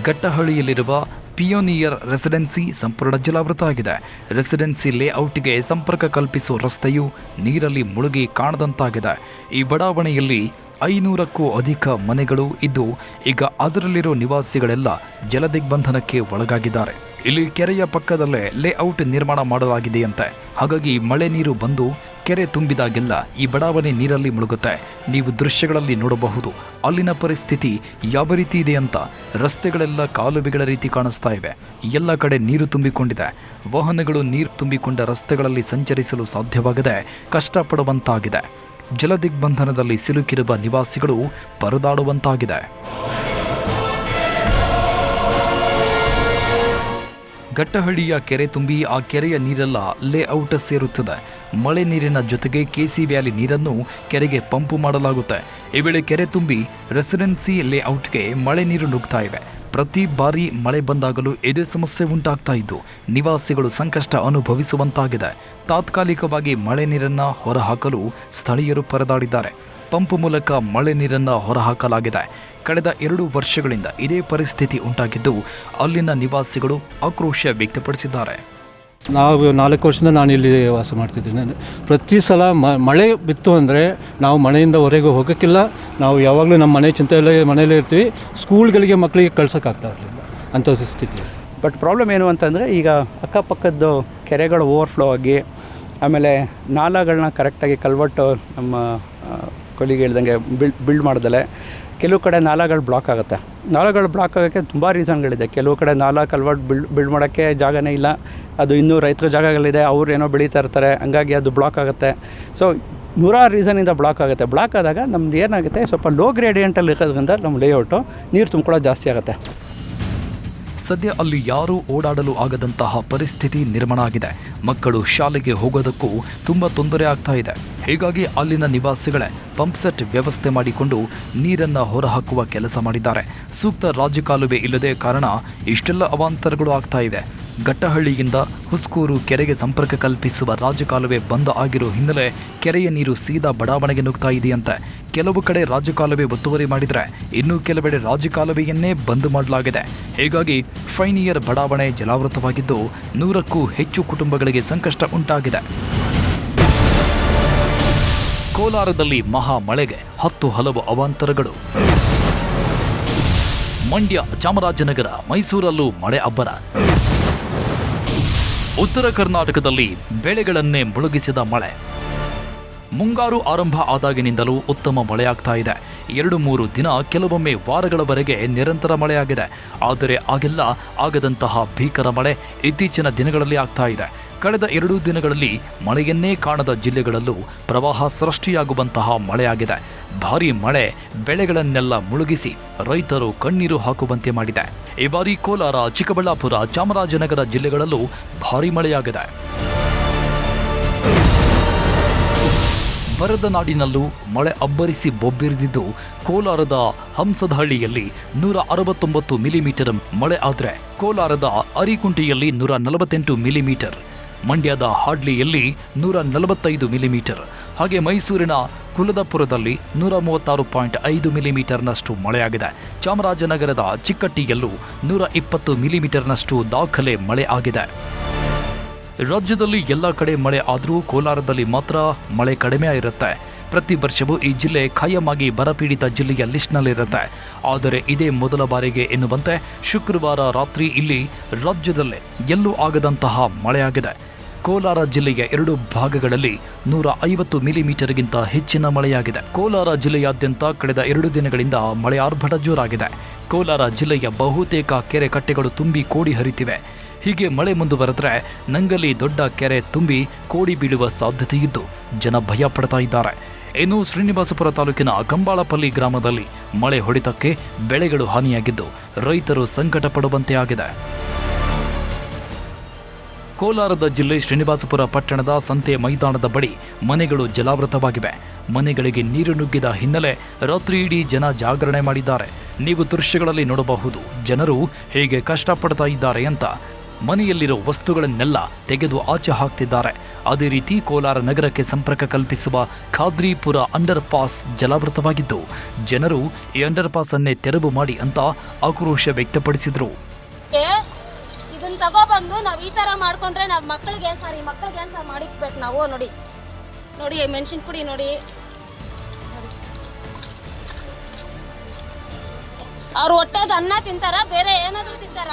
ಘಟ್ಟಹಳ್ಳಿಯಲ್ಲಿರುವ ಪಿಯೋನಿಯರ್ ರೆಸಿಡೆನ್ಸಿ ಸಂಪೂರ್ಣ ಜಲಾವೃತ ಆಗಿದೆ. ರೆಸಿಡೆನ್ಸಿ ಲೇಔಟ್ಗೆ ಸಂಪರ್ಕ ಕಲ್ಪಿಸುವ ರಸ್ತೆಯು ನೀರಲ್ಲಿ ಮುಳುಗಿ ಕಾಣದಂತಾಗಿದೆ. ಈ ಬಡಾವಣೆಯಲ್ಲಿ 500ಕ್ಕೂ ಅಧಿಕ ಮನೆಗಳು ಇದ್ದು ಈಗ ಅದರಲ್ಲಿರೋ ನಿವಾಸಿಗಳೆಲ್ಲ ಜಲದಿಗ್ಬಂಧನಕ್ಕೆ ಒಳಗಾಗಿದ್ದಾರೆ. ಇಲ್ಲಿ ಕೆರೆಯ ಪಕ್ಕದಲ್ಲೇ ಲೇಔಟ್ ನಿರ್ಮಾಣ ಮಾಡಲಾಗಿದೆಯಂತೆ. ಹಾಗಾಗಿ ಮಳೆ ನೀರು ಬಂದು ಕೆರೆ ತುಂಬಿದಾಗೆಲ್ಲ ಈ ಬಡಾವಣೆ ನೀರಲ್ಲಿ ಮುಳುಗುತ್ತೆ. ನೀವು ದೃಶ್ಯಗಳಲ್ಲಿ ನೋಡಬಹುದು ಅಲ್ಲಿನ ಪರಿಸ್ಥಿತಿ ಯಾವ ರೀತಿ ಇದೆ ಅಂತ. ರಸ್ತೆಗಳೆಲ್ಲ ಕಾಲುವೆಗಳ ರೀತಿ ಕಾಣಿಸ್ತಾ ಇವೆ. ಎಲ್ಲ ಕಡೆ ನೀರು ತುಂಬಿಕೊಂಡಿದೆ. ವಾಹನಗಳು ನೀರು ತುಂಬಿಕೊಂಡ ರಸ್ತೆಗಳಲ್ಲಿ ಸಂಚರಿಸಲು ಸಾಧ್ಯವಾಗದೆ ಕಷ್ಟಪಡುವಂತಾಗಿದೆ. ಜಲದಿಗ್ಬಂಧನದಲ್ಲಿ ಸಿಲುಕಿರುವ ನಿವಾಸಿಗಳು ಪರದಾಡುವಂತಾಗಿದೆ. ಘಟ್ಟಹಳ್ಳಿಯ ಕೆರೆ ತುಂಬಿ ಆ ಕೆರೆಯ ನೀರೆಲ್ಲ ಲೇಔಟ್ ಸೇರುತ್ತದೆ. ಮಳೆ ನೀರಿನ ಜೊತೆಗೆ ಕೆಸಿ ವ್ಯಾಲಿ ನೀರನ್ನು ಕೆರೆಗೆ ಪಂಪು ಮಾಡಲಾಗುತ್ತೆ. ಈ ವೇಳೆ ಕೆರೆ ತುಂಬಿ ರೆಸಿಡೆನ್ಸಿ ಲೇಔಟ್ಗೆ ಮಳೆ ನೀರು ನುಗ್ತಾ ಇವೆ. ಪ್ರತಿ ಬಾರಿ ಮಳೆ ಬಂದಾಗಲೂ ಇದೇ ಸಮಸ್ಯೆ ಉಂಟಾಗ್ತಾ ಇದ್ದು ನಿವಾಸಿಗಳು ಸಂಕಷ್ಟ ಅನುಭವಿಸುವಂತಾಗಿದೆ. ತಾತ್ಕಾಲಿಕವಾಗಿ ಮಳೆ ನೀರನ್ನು ಹೊರಹಾಕಲು ಸ್ಥಳೀಯರು ಪರದಾಡಿದ್ದಾರೆ. ಪಂಪ್ ಮೂಲಕ ಮಳೆ ನೀರನ್ನು ಹೊರಹಾಕಲಾಗಿದೆ. ಕಳೆದ 2 ವರ್ಷಗಳಿಂದ ಇದೇ ಪರಿಸ್ಥಿತಿ ಉಂಟಾಗಿದ್ದು ಅಲ್ಲಿನ ನಿವಾಸಿಗಳು ಆಕ್ರೋಶ ವ್ಯಕ್ತಪಡಿಸಿದ್ದಾರೆ. ನಾವು 4 ವರ್ಷದಿಂದ ನಾನು ಇಲ್ಲಿ ವಾಸ ಮಾಡ್ತಿದ್ದೀನಿ. ಪ್ರತಿ ಸಲ ಮಳೆ ಬಿತ್ತು ಅಂದರೆ ನಾವು ಮನೆಯಿಂದ ಹೊರಗೆ ಹೋಗೋಕ್ಕಿಲ್ಲ. ನಾವು ಯಾವಾಗಲೂ ನಮ್ಮ ಮನೆ ಚಿಂತೆಯಲ್ಲೇ ಮನೆಯಲ್ಲೇ ಇರ್ತೀವಿ. ಸ್ಕೂಲ್ಗಳಿಗೆ ಮಕ್ಕಳಿಗೆ ಕಳ್ಸೋಕ್ಕಾಗ್ತಾ ಇರಲಿಲ್ಲ ಅಂಥ ಸ್ಥಿತಿ. ಬಟ್ ಪ್ರಾಬ್ಲಮ್ ಏನು ಅಂತಂದರೆ ಈಗ ಅಕ್ಕಪಕ್ಕದ್ದು ಕೆರೆಗಳು ಓವರ್ಫ್ಲೋ ಆಗಿ ಆಮೇಲೆ ನಾಲಾಗಳನ್ನ ಕರೆಕ್ಟಾಗಿ ಕಲ್ವಟ್ಟು ನಮ್ಮ ಕೊಲಿಗೆ ಹೇಳ್ದಂಗೆ ಬಿಲ್ಡ್ ಮಾಡ್ದಲೆ ಕೆಲವು ಕಡೆ ನಾಲಾಗಳು ಬ್ಲಾಕ್ ಆಗುತ್ತೆ. ನಾಲಾಗಳು ಬ್ಲಾಕ್ ಆಗೋಕ್ಕೆ ತುಂಬ ರೀಸನ್ಗಳಿದೆ. ಕೆಲವು ಕಡೆ ನಾಲಾ ಕಲ್ವರ್ಟ್ ಬಿಲ್ಡ್ ಮಾಡೋಕ್ಕೆ ಜಾಗನೇ ಇಲ್ಲ. ಅದು ಇನ್ನೂ ರೈತರ ಜಾಗಗಳಿದೆ, ಅವ್ರು ಏನೋ ಬೆಳೀತಾ ಇರ್ತಾರೆ, ಹಂಗಾಗಿ ಅದು ಬ್ಲಾಕ್ ಆಗುತ್ತೆ. ಸೊ 100 ರೀಸನಿಂದ ಬ್ಲಾಕ್ ಆಗುತ್ತೆ. ಬ್ಲಾಕ್ ಆದಾಗ ನಮ್ದು ಏನಾಗುತ್ತೆ, ಸ್ವಲ್ಪ ಲೋ ಗ್ರೇಡಿಯಂಟಲ್ಲಿ ಇರೋದ್ರಿಂದ ನಮ್ಮ ಲೇಔಟು ನೀರು ತುಂಬ್ಕೊಳ್ಳೋದು ಜಾಸ್ತಿ ಆಗುತ್ತೆ. ಸದ್ಯ ಅಲ್ಲಿ ಯಾರೂ ಓಡಾಡಲು ಆಗದಂತಹ ಪರಿಸ್ಥಿತಿ ನಿರ್ಮಾಣ ಆಗಿದೆ. ಮಕ್ಕಳು ಶಾಲೆಗೆ ಹೋಗೋದಕ್ಕೂ ತುಂಬ ತೊಂದರೆ ಆಗ್ತಾ ಇದೆ. ಹೀಗಾಗಿ ಅಲ್ಲಿನ ನಿವಾಸಿಗಳೇ ಪಂಪ್ ಸೆಟ್ ವ್ಯವಸ್ಥೆ ಮಾಡಿಕೊಂಡು ನೀರನ್ನು ಹೊರಹಾಕುವ ಕೆಲಸ ಮಾಡಿದ್ದಾರೆ. ಸೂಕ್ತ ರಾಜಕಾಲುವೆ ಇಲ್ಲದೆ ಕಾರಣ ಇಷ್ಟೆಲ್ಲ ಅವಾಂತರಗಳು ಆಗ್ತಾ ಇವೆ. ಘಟ್ಟಹಳ್ಳಿಯಿಂದ ಹುಸ್ಕೂರು ಕೆರೆಗೆ ಸಂಪರ್ಕ ಕಲ್ಪಿಸುವ ರಾಜಕಾಲುವೆ ಬಂದ್ ಆಗಿರೋ ಹಿನ್ನೆಲೆ ಕೆರೆಯ ನೀರು ಸೀದಾ ಬಡಾವಣೆಗೆ ನುಗ್ತಾ ಇದೆಯಂತೆ. ಕೆಲವು ಕಡೆ ರಾಜಕಾಲುವೆ ಒತ್ತುವರಿ ಮಾಡಿದರೆ ಇನ್ನು ಕೆಲವೆಡೆ ರಾಜಕಾಲುವೆಯನ್ನೇ ಬಂದ್ ಮಾಡಲಾಗಿದೆ. ಹೀಗಾಗಿ ಫೈನಿಯರ್ ಬಡಾವಣೆ ಜಲಾವೃತವಾಗಿದ್ದು 100ಕ್ಕೂ ಹೆಚ್ಚು ಕುಟುಂಬಗಳಿಗೆ ಸಂಕಷ್ಟ ಉಂಟಾಗಿದೆ. ಕೋಲಾರದಲ್ಲಿ ಮಹಾ ಮಳೆಗೆ 10 ಹಲವು ಅವಾಂತರಗಳು. ಮಂಡ್ಯ, ಚಾಮರಾಜನಗರ, ಮೈಸೂರಲ್ಲೂ ಮಳೆ ಅಬ್ಬರ. ಉತ್ತರ ಕರ್ನಾಟಕದಲ್ಲಿ ಬೆಳೆಗಳನ್ನೇ ಮುಳುಗಿಸಿದ ಮಳೆ. ಮುಂಗಾರು ಆರಂಭ ಆದಾಗಿನಿಂದಲೂ ಉತ್ತಮ ಮಳೆಯಾಗ್ತಾ ಇದೆ. 2-3 ದಿನ, ಕೆಲವೊಮ್ಮೆ ವಾರಗಳವರೆಗೆ ನಿರಂತರ ಮಳೆಯಾಗಿದೆ. ಆದರೆ ಆಗೆಲ್ಲ ಆಗದಂತಹ ಭೀಕರ ಮಳೆ ಇತ್ತೀಚಿನ ದಿನಗಳಲ್ಲಿ ಆಗ್ತಾ ಇದೆ. ಕಳೆದ 2 ದಿನಗಳಲ್ಲಿ ಮಳೆಯನ್ನೇ ಕಾಣದ ಜಿಲ್ಲೆಗಳಲ್ಲೂ ಪ್ರವಾಹ ಸೃಷ್ಟಿಯಾಗುವಂತಹ ಮಳೆಯಾಗಿದೆ. ಭಾರೀ ಮಳೆ ಬೆಳೆಗಳನ್ನೆಲ್ಲ ಮುಳುಗಿಸಿ ರೈತರು ಕಣ್ಣೀರು ಹಾಕುವಂತೆ ಮಾಡಿದೆ. ಈ ಬಾರಿ ಕೋಲಾರ, ಚಿಕ್ಕಬಳ್ಳಾಪುರ, ಚಾಮರಾಜನಗರ ಜಿಲ್ಲೆಗಳಲ್ಲೂ ಭಾರೀ ಮಳೆಯಾಗಿದೆ. ಬರದ ನಾಡಿನಲ್ಲೂ ಮಳೆ ಅಬ್ಬರಿಸಿ ಬೊಬ್ಬಿರಿದಿದ್ದು ಕೋಲಾರದ ಹಂಸದಹಳ್ಳಿಯಲ್ಲಿ 169 ಮಿಲಿಮೀಟರ್ ಮಳೆ ಆದರೆ ಕೋಲಾರದ ಅರಿಕುಂಟಿಯಲ್ಲಿ 148 ಮಿಲಿಮೀಟರ್, ಮಂಡ್ಯದ ಹಾಡ್ಲಿಯಲ್ಲಿ 145 ಮಿಲಿಮೀಟರ್, ಹಾಗೆ ಮೈಸೂರಿನ ಕುಲದಪುರದಲ್ಲಿ 136.5 ಮಿಲಿಮೀಟರ್ನಷ್ಟು ಮಳೆಯಾಗಿದೆ. ಚಾಮರಾಜನಗರದ ಚಿಕ್ಕಟ್ಟಿಯಲ್ಲೂ 120 ಮಿಲಿಮೀಟರ್ನಷ್ಟು ದಾಖಲೆ ಮಳೆ ಆಗಿದೆ. ರಾಜ್ಯದಲ್ಲಿ ಎಲ್ಲ ಕಡೆ ಮಳೆ ಆದರೂ ಕೋಲಾರದಲ್ಲಿ ಮಾತ್ರ ಮಳೆ ಕಡಿಮೆ ಇರುತ್ತೆ. ಪ್ರತಿ ವರ್ಷವೂ ಈ ಜಿಲ್ಲೆ ಖಾಯಂ ಆಗಿ ಬರಪೀಡಿತ ಜಿಲ್ಲೆಯ ಲಿಸ್ಟ್ನಲ್ಲಿರುತ್ತೆ. ಆದರೆ ಇದೇ ಮೊದಲ ಬಾರಿಗೆ ಎನ್ನುವಂತೆ ಶುಕ್ರವಾರ ರಾತ್ರಿ ಇಲ್ಲಿ ರಾಜ್ಯದಲ್ಲೇ ಎಲ್ಲೂ ಆಗದಂತಹ ಮಳೆಯಾಗಿದೆ. ಕೋಲಾರ ಜಿಲ್ಲೆಯ 2 ಭಾಗಗಳಲ್ಲಿ 150 ಮಿಲಿಮೀಟರ್ಗಿಂತ ಹೆಚ್ಚಿನ ಮಳೆಯಾಗಿದೆ. ಕೋಲಾರ ಜಿಲ್ಲೆಯಾದ್ಯಂತ ಕಳೆದ 2 ದಿನಗಳಿಂದ ಮಳೆ ಆರ್ಭಟ ಜೋರಾಗಿದೆ. ಕೋಲಾರ ಜಿಲ್ಲೆಯ ಬಹುತೇಕ ಕೆರೆ ಕಟ್ಟೆಗಳು ತುಂಬಿ ಕೋಡಿ ಹರಿತಿವೆ. ಹೀಗೆ ಮಳೆ ಮುಂದುವರೆದರೆ ನಂಗಲಿ ದೊಡ್ಡ ಕೆರೆ ತುಂಬಿ ಕೋಡಿ ಬೀಳುವ ಸಾಧ್ಯತೆಯಿದ್ದು ಜನ ಭಯ ಪಡ್ತಾ ಇದ್ದಾರೆ. ಇನ್ನು ಶ್ರೀನಿವಾಸಪುರ ತಾಲೂಕಿನ ಕಂಬಾಳಪಲ್ಲಿ ಗ್ರಾಮದಲ್ಲಿ ಮಳೆ ಹೊಡೆತಕ್ಕೆ ಬೆಳೆಗಳು ಹಾನಿಯಾಗಿದ್ದು ರೈತರು ಸಂಕಟ ಪಡುವಂತೆ ಆಗಿದೆ. ಕೋಲಾರದ ಜಿಲ್ಲೆ ಶ್ರೀನಿವಾಸಪುರ ಪಟ್ಟಣದ ಸಂತೆ ಮೈದಾನದ ಬಳಿ ಮನೆಗಳು ಜಲಾವೃತವಾಗಿವೆ. ಮನೆಗಳಿಗೆ ನೀರು ನುಗ್ಗಿದ ಹಿನ್ನೆಲೆ ರಾತ್ರಿ ಇಡೀ ಜನ ಜಾಗರಣೆ ಮಾಡಿದ್ದಾರೆ. ನೀವು ದೃಶ್ಯಗಳಲ್ಲಿ ನೋಡಬಹುದು ಜನರು ಹೇಗೆ ಕಷ್ಟಪಡ್ತಾ ಇದ್ದಾರೆ ಅಂತ. ಮನೆಯಲ್ಲಿರೋ ವಸ್ತುಗಳನ್ನೆಲ್ಲ ತೆಗೆದು ಆಚೆ ಹಾಕ್ತಿದ್ದಾರೆ. ಅದೇ ರೀತಿ ಕೋಲಾರ ನಗರಕ್ಕೆ ಸಂಪರ್ಕ ಕಲ್ಪಿಸುವ ಖಾದ್ರಿಪುರ ಅಂಡರ್ ಪಾಸ್ ಜಲಾವೃತವಾಗಿದ್ದು ಜನರು ಈ ಅಂಡರ್ ಪಾಸ್ ಅನ್ನೇ ತೆರವು ಮಾಡಿ ಅಂತ ಆಕ್ರೋಶ ವ್ಯಕ್ತಪಡಿಸಿದ್ರು. ಇದನ್ನ ತಗೋಬಂದು ನಾವ್ ಈ ತರ ಮಾಡ್ಕೊಂಡ್ರೆ ನಾವ್ ಮಕ್ಕಳಿಗೆ ಏನ್ ಸರ್ ಮಾಡಿಕ್ಬೇಕು ನಾವು. ನೋಡಿ ಮೆಣಸಿನ ಪುಡಿ ನೋಡಿ, ಅವ್ರ ಹೊಟ್ಟೆಗೆ ಅನ್ನ ತಿಂತಾರ, ಬೇರೆ ಏನಾದ್ರು ತಿಂತಾರ?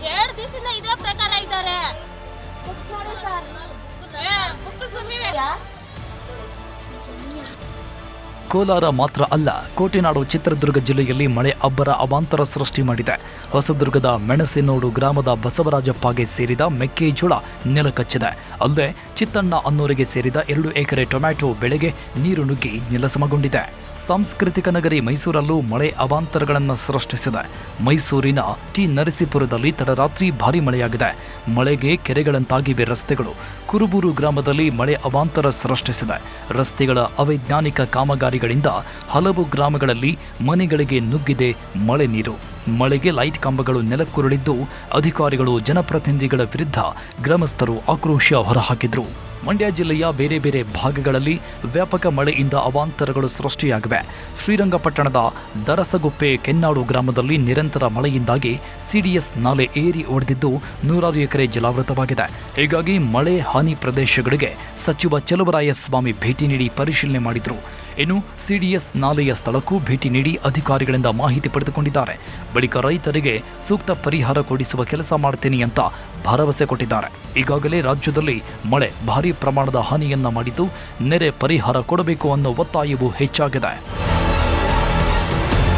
2 ದಿವಸದಿಂದ ಇದೇ ಪ್ರಕಾರ ಇದ್ದಾರೆ. ಕೋಲಾರ ಮಾತ್ರ ಅಲ್ಲ, ಕೋಟೆನಾಡು ಚಿತ್ರದುರ್ಗ ಜಿಲ್ಲೆಯಲ್ಲಿ ಮಳೆ ಅಬ್ಬರ ಅವಾಂತರ ಸೃಷ್ಟಿ ಮಾಡಿದೆ. ಹೊಸದುರ್ಗದ ಮೆಣಸಿನೋಡು ಗ್ರಾಮದ ಬಸವರಾಜಪ್ಪಗೆ ಸೇರಿದ ಮೆಕ್ಕೆಜೋಳ ನೆಲಕಚ್ಚಿದೆ. ಅಲ್ಲದೆ ಚಿತ್ತಣ್ಣ ಅನ್ನೋರಿಗೆ ಸೇರಿದ 2 ಎಕರೆ ಟೊಮ್ಯಾಟೊ ಬೆಳೆಗೆ ನೀರು ನುಗ್ಗಿ ನೆಲಸಮಗೊಂಡಿದೆ. ಸಾಂಸ್ಕೃತಿಕ ನಗರಿ ಮೈಸೂರಲ್ಲೂ ಮಳೆ ಅವಾಂತರಗಳನ್ನು ಸೃಷ್ಟಿಸಿದೆ. ಮೈಸೂರಿನ ಟಿ ನರಸೀಪುರದಲ್ಲಿ ತಡರಾತ್ರಿ ಭಾರೀ ಮಳೆಯಾಗಿದೆ. ಮಳೆಗೆ ಕೆರೆಗಳಂತಾಗಿವೆ ರಸ್ತೆಗಳು. ಕುರುಬೂರು ಗ್ರಾಮದಲ್ಲಿ ಮಳೆ ಅವಾಂತರ ಸೃಷ್ಟಿಸಿದೆ. ರಸ್ತೆಗಳ ಅವೈಜ್ಞಾನಿಕ ಕಾಮಗಾರಿಗಳಿಂದ ಹಲವು ಗ್ರಾಮಗಳಲ್ಲಿ ಮನೆಗಳಿಗೆ ನುಗ್ಗಿದೆ ಮಳೆ ನೀರು. ಮಳೆಗೆ ಲೈಟ್ ಕಂಬಗಳು ನೆಲಕ್ಕುರುಳಿದ್ದು ಅಧಿಕಾರಿಗಳು ಜನಪ್ರತಿನಿಧಿಗಳ ವಿರುದ್ಧ ಗ್ರಾಮಸ್ಥರು ಆಕ್ರೋಶ ಹೊರಹಾಕಿದ್ರು. ಮಂಡ್ಯ ಜಿಲ್ಲೆಯ ಬೇರೆ ಬೇರೆ ಭಾಗಗಳಲ್ಲಿ ವ್ಯಾಪಕ ಮಳೆಯಿಂದ ಅವಾಂತರಗಳು ಸೃಷ್ಟಿಯಾಗಿವೆ. ಶ್ರೀರಂಗಪಟ್ಟಣದ ದರಸಗುಪ್ಪೆ ಕೆನ್ನಾಡು ಗ್ರಾಮದಲ್ಲಿ ನಿರಂತರ ಮಳೆಯಿಂದಾಗಿ ಸಿಡಿಎಸ್ ನಾಲೆ ಏರಿ ಒಡೆದಿದ್ದು 100 ಎಕರೆ ಜಲಾವೃತವಾಗಿದೆ. ಹೀಗಾಗಿ ಮಳೆ ಹಾನಿ ಪ್ರದೇಶಗಳಿಗೆ ಸಚಿವ ಚಲುವರಾಯಸ್ವಾಮಿ ಭೇಟಿ ನೀಡಿ ಪರಿಶೀಲನೆ ಮಾಡಿದರು. ಇನ್ನು ಸಿಡಿಎಸ್ ನಾಲೆಯ ಸ್ಥಳಕ್ಕೂ ಭೇಟಿ ನೀಡಿ ಅಧಿಕಾರಿಗಳಿಂದ ಮಾಹಿತಿ ಪಡೆದುಕೊಂಡಿದ್ದಾರೆ. ಬಳಿಕ ರೈತರಿಗೆ ಸೂಕ್ತ ಪರಿಹಾರ ಕೊಡಿಸುವ ಕೆಲಸ ಮಾಡ್ತೇನೆ ಅಂತ ಭರವಸೆ ಕೊಟ್ಟಿದ್ದಾರೆ. ಈಗಾಗಲೇ ರಾಜ್ಯದಲ್ಲಿ ಮಳೆ ಭಾರೀ ಪ್ರಮಾಣದ ಹಾನಿಯನ್ನ ಮಾಡಿದ್ದು ನೆರೆ ಪರಿಹಾರ ಕೊಡಬೇಕು ಅನ್ನೋ ಒತ್ತಾಯವೂ ಹೆಚ್ಚಾಗಿದೆ.